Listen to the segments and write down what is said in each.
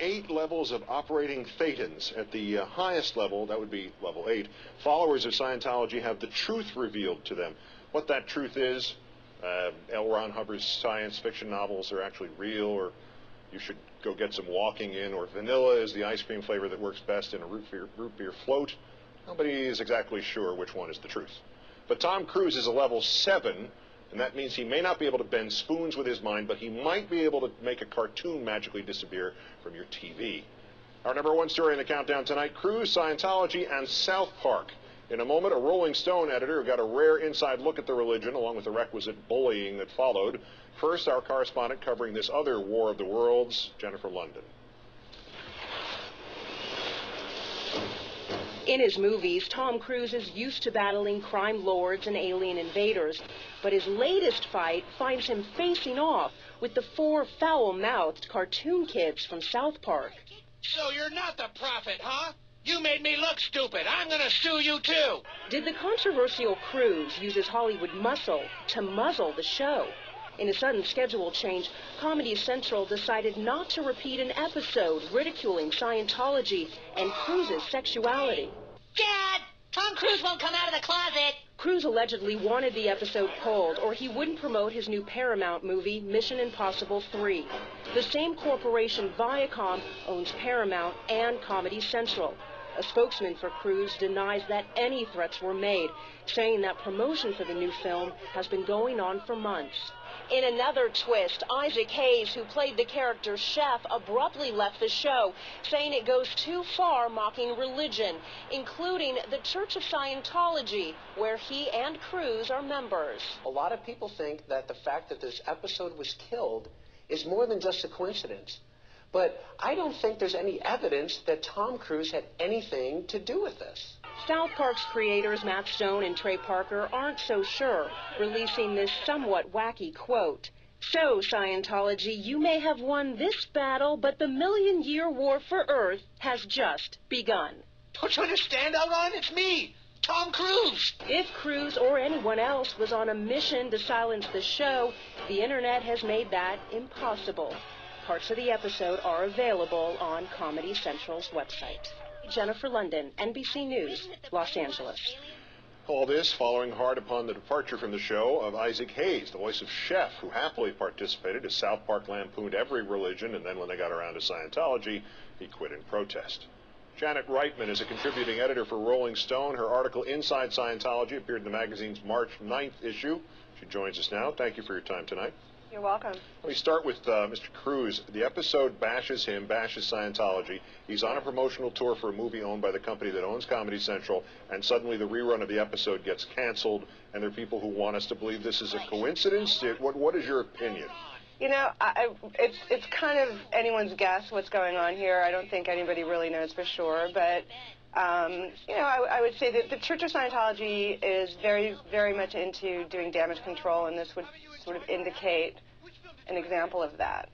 8 levels of operating thetans. At the highest level, that would be level 8, followers of Scientology have the truth revealed to them. What that truth is, L. Ron Hubbard's science fiction novels are actually real, or you should go get some walking in, or vanilla is the ice cream flavor that works best in a root beer float. Nobody is exactly sure which one is the truth. But Tom Cruise is a level 7, and that means he may not be able to bend spoons with his mind, but he might be able to make a cartoon magically disappear from your TV. Our number 1 story in the countdown tonight, Cruise, Scientology, and South Park. In a moment, a Rolling Stone editor who got a rare inside look at the religion, along with the requisite bullying that followed. First, our correspondent covering this other War of the Worlds, Jennifer London. In his movies, Tom Cruise is used to battling crime lords and alien invaders, but his latest fight finds him facing off with the 4 foul-mouthed cartoon kids from South Park. So you're not the prophet, huh? You made me look stupid. I'm going to sue you, too. Did the controversial Cruise use his Hollywood muscle to muzzle the show? In a sudden schedule change, Comedy Central decided not to repeat an episode ridiculing Scientology and Cruise's sexuality. Dad! Tom Cruise won't come out of the closet! Cruise allegedly wanted the episode pulled, or he wouldn't promote his new Paramount movie, Mission Impossible 3. The same corporation, Viacom, owns Paramount and Comedy Central. A spokesman for Cruise denies that any threats were made, saying that promotion for the new film has been going on for months. In another twist, Isaac Hayes, who played the character Chef, abruptly left the show, saying it goes too far mocking religion, including the Church of Scientology, where he and Cruise are members. A lot of people think that the fact that this episode was killed is more than just a coincidence. But I don't think there's any evidence that Tom Cruise had anything to do with this. South Park's creators Matt Stone and Trey Parker aren't so sure, releasing this somewhat wacky quote. So, Scientology, you may have won this battle, but the million-year war for Earth has just begun. Don't you understand, Elron? It's me, Tom Cruise. If Cruise or anyone else was on a mission to silence the show, the internet has made that impossible. Parts of the episode are available on Comedy Central's website. Jennifer London, NBC News, Los Angeles. All this following hard upon the departure from the show of Isaac Hayes, the voice of Chef, who happily participated as South Park lampooned every religion, and then when they got around to Scientology, he quit in protest. Janet Reitman is a contributing editor for Rolling Stone. Her article, Inside Scientology, appeared in the magazine's March 9th issue. She joins us now. Thank you for your time tonight. You're welcome. Let me start with Mr. Cruise. The episode bashes him, bashes Scientology. He's on a promotional tour for a movie owned by the company that owns Comedy Central, and suddenly the rerun of the episode gets canceled, and there are people who want us to believe this is a coincidence. What is your opinion? You know, it's kind of anyone's guess what's going on here. I don't think anybody really knows for sure, but you know, I would say that the Church of Scientology is very, very much into doing damage control, and this would sort of indicate an example of that.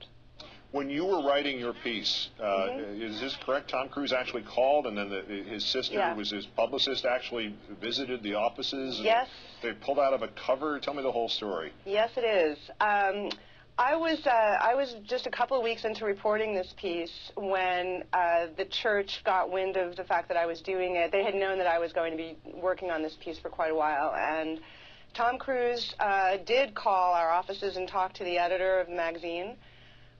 When you were writing your piece, is this correct? Tom Cruise actually called, and then his sister, who was his publicist, actually visited the offices? Yes. They pulled out of a cover? Tell me the whole story. Yes, it is. I was just a couple of weeks into reporting this piece when the church got wind of the fact that I was doing it. They had known that I was going to be working on this piece for quite a while, and Tom Cruise did call our offices and talk to the editor of the magazine,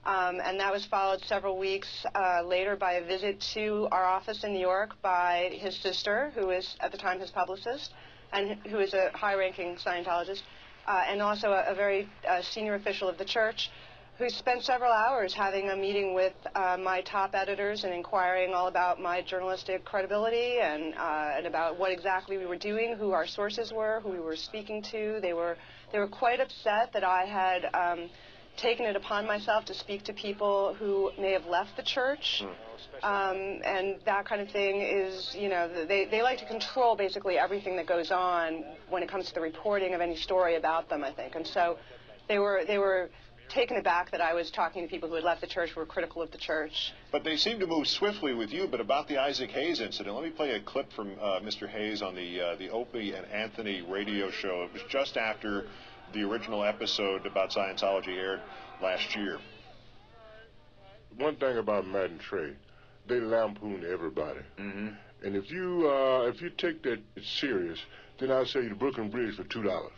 and that was followed several weeks later by a visit to our office in New York by his sister, who is at the time his publicist, and who is a high-ranking Scientologist, and also a very senior official of the church, who spent several hours having a meeting with my top editors and inquiring all about my journalistic credibility and about what exactly we were doing, who our sources were, who we were speaking to. They were quite upset that I had taken it upon myself to speak to people who may have left the church. And that kind of thing is, you know, they like to control basically everything that goes on when it comes to the reporting of any story about them, I think. And so they were taken aback that I was talking to people who had left the church, who were critical of the church. But they seem to move swiftly with you. But about the Isaac Hayes incident, let me play a clip from Mr. Hayes on the Opie and Anthony radio show. It was just after the original episode about Scientology aired last year. one thing about Matt and Trey, they lampoon everybody. Mm-hmm. And if you take that serious, then I'll sell you the Brooklyn Bridge for $2.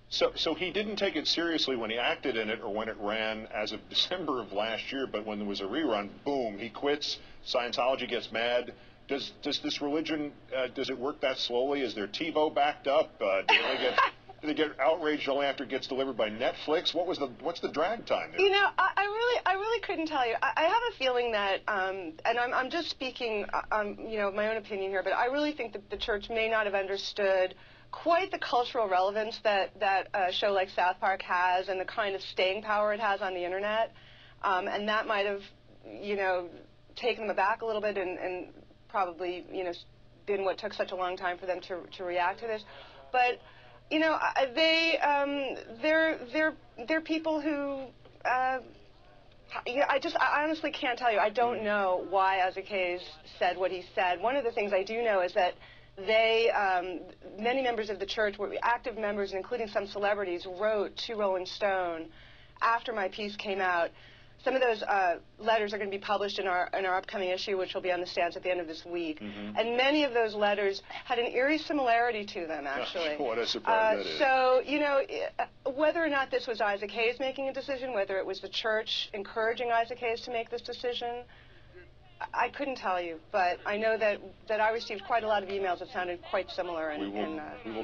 So he didn't take it seriously when he acted in it or when it ran as of December of last year, but when there was a rerun, boom, he quits. Scientology gets mad. Does this religion, does it work that slowly? Is their TiVo backed up? Do they get outraged only after it gets delivered by Netflix? What's the drag time there? You know, I really couldn't tell you. I have a feeling that, and I'm just speaking, my own opinion here, but I really think that the church may not have understood quite the cultural relevance that a show like South Park has and the kind of staying power it has on the internet, and that might have, taken them aback a little bit and probably, been what took such a long time for them to react to this. But they're people who, I honestly can't tell you. I don't know why Azekayes said what he said. One of the things I do know is that many members of the church were active members, including some celebrities, wrote to Rolling Stone after my piece came out. Some of those letters are going to be published in our upcoming issue, which will be on the stands at the end of this week. Mm-hmm. And many of those letters had an eerie similarity to them, actually. What a surprise that is. So, whether or not this was Isaac Hayes making a decision, whether it was the church encouraging Isaac Hayes to make this decision, I couldn't tell you, but I know that I received quite a lot of emails that sounded quite similar. We will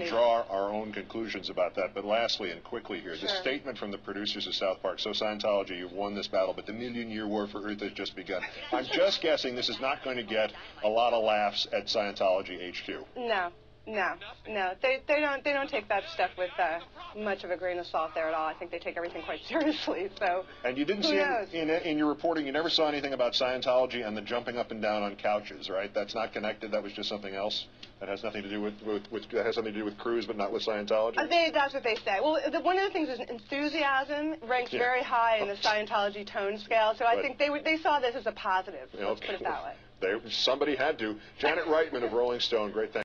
draw our own conclusions about that. But lastly and quickly here, the statement from the producers of South Park, so Scientology, you've won this battle, but the million-year war for Earth has just begun. I'm just guessing this is not going to get a lot of laughs at Scientology HQ. No. They don't take that stuff with much of a grain of salt there at all. I think they take everything quite seriously. So. And you didn't see in your reporting, you never saw anything about Scientology and the jumping up and down on couches, right? That's not connected. That was just something else. That has nothing to do with Cruise, but not with Scientology. That's what they say. Well, one of the things is enthusiasm ranks very high in the Scientology tone scale. So I think they saw this as a positive. Let's put it that way. Somebody had to. Janet Reitman of Rolling Stone. Great. Thanks.